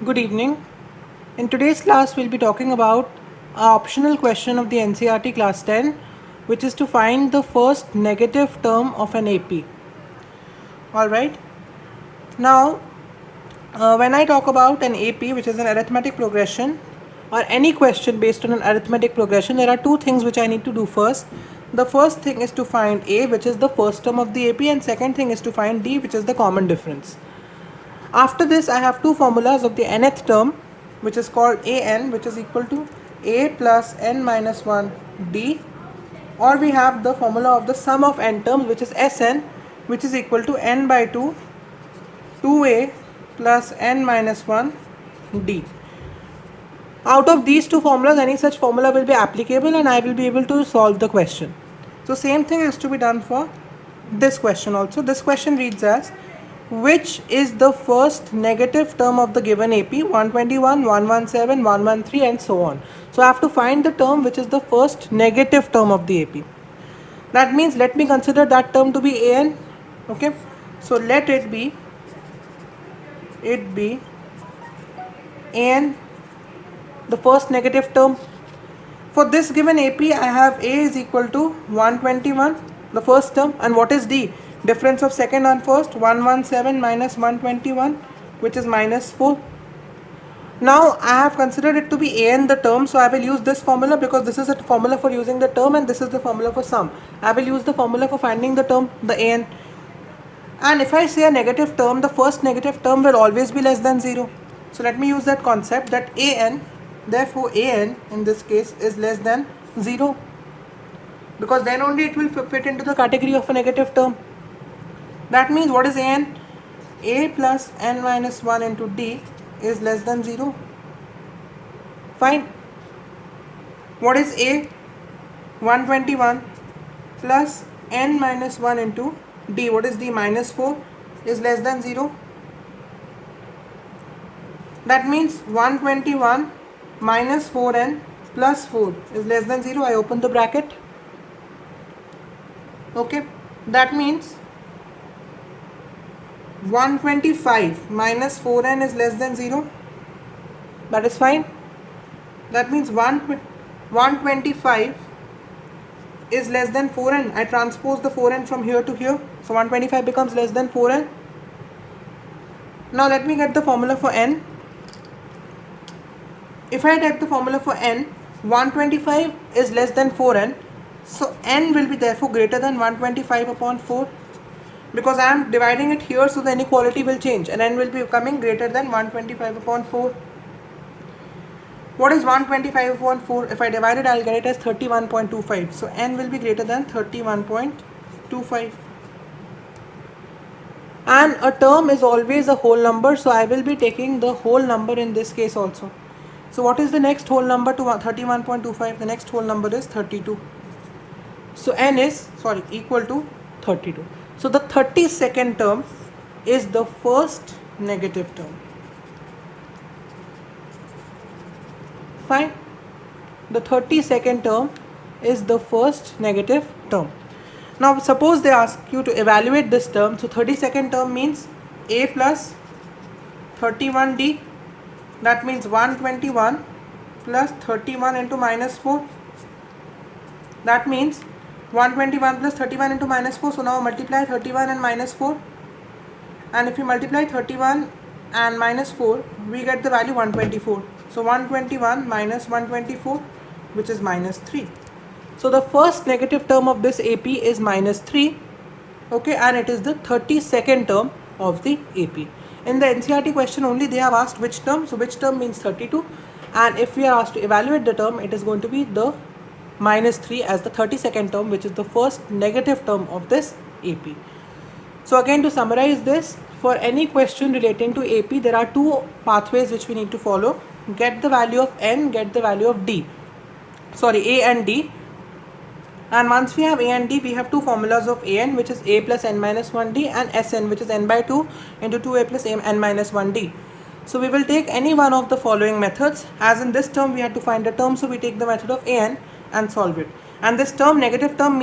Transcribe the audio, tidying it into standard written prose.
Good evening. In today's class, we'll be talking about an optional question of the NCERT class 10, which is to find the first negative term of an AP. Alright. Now, when I talk about an AP, which is an arithmetic progression, or any question based on an arithmetic progression, there are two things which I need to do first. The first thing is to find A, which is the first term of the AP, and second thing is to find D, which is the common difference. After this, I have two formulas of the nth term, which is called an, which is equal to a plus n minus 1 d, or we have the formula of the sum of n terms, which is sn, which is equal to n by 2 2a plus n minus 1 d. Out of these two formulas, any such formula will be applicable and I will be able to solve the question. So same thing has to be done for this question also. This question reads as, which is the first negative term of the given AP? 121, 117, 113 and so on. So I have to find the term which is the first negative term of the AP. That means let me consider that term to be an. Okay, so let it be an, the first negative term. For this given AP, I have A is equal to 121, the first term, and what is D? Difference of second and first, 117 minus 121, which is minus 4. Now I have considered it to be an the term, so I will use this formula because this is a formula for using the term and this is the formula for sum. I will use the formula for finding the term, the an. And if I say a negative term, the first negative term will always be less than 0. So let me use that concept that an, therefore an in this case is less than 0, because then only it will fit into the category of a negative term. That means what is an? A plus n minus 1 into d is less than 0. Fine. What is A? 121 plus n minus 1 into d. What is d? Minus 4 is less than 0. That means 121 minus 4n plus 4 is less than 0. I open the bracket. Okay. That means 125 minus 4n is less than 0. That is fine. That means 125 is less than 4n. I transpose the 4n from here to here. So 125 becomes less than 4n. Now let me get the formula for n. If I take the formula for n, 125 is less than 4n. So n will be therefore greater than 125 upon 4. Because I am dividing it here, so the inequality will change and n will be becoming greater than 125 upon 4. What is 125 upon 4? If I divide it, I will get it as 31.25. So n will be greater than 31.25. And a term is always a whole number, so I will be taking the whole number in this case also. So what is the next whole number to 31.25? The next whole number is 32. So n is equal to 32. So the 32nd term is the first negative term. Fine. The 32nd term is the first negative term. Now suppose they ask you to evaluate this term. So 32nd term means A plus 31D. That means 121 plus 31 into minus 4. That means 121 plus 31 into minus 4. So now multiply 31 and minus 4. And if you multiply 31 and minus 4, we get the value 124. So 121 minus 124, which is minus 3. So the first negative term of this AP is minus 3. Okay, and it is the 32nd term of the AP. In the NCERT question only they have asked which term. So which term means 32. And if we are asked to evaluate the term, it is going to be the minus 3 as the 32nd term, which is the first negative term of this AP. So again, to summarize this, for any question relating to AP, there are two pathways which we need to follow. Get the value of n, get the value of D. A and D. And once we have A and D, we have two formulas of an, which is a plus n minus 1d, and sn, which is n by 2 into 2a plus n minus 1d. So we will take any one of the following methods. As in this term, we had to find a term, so we take the method of an and solve it. And this term, negative term,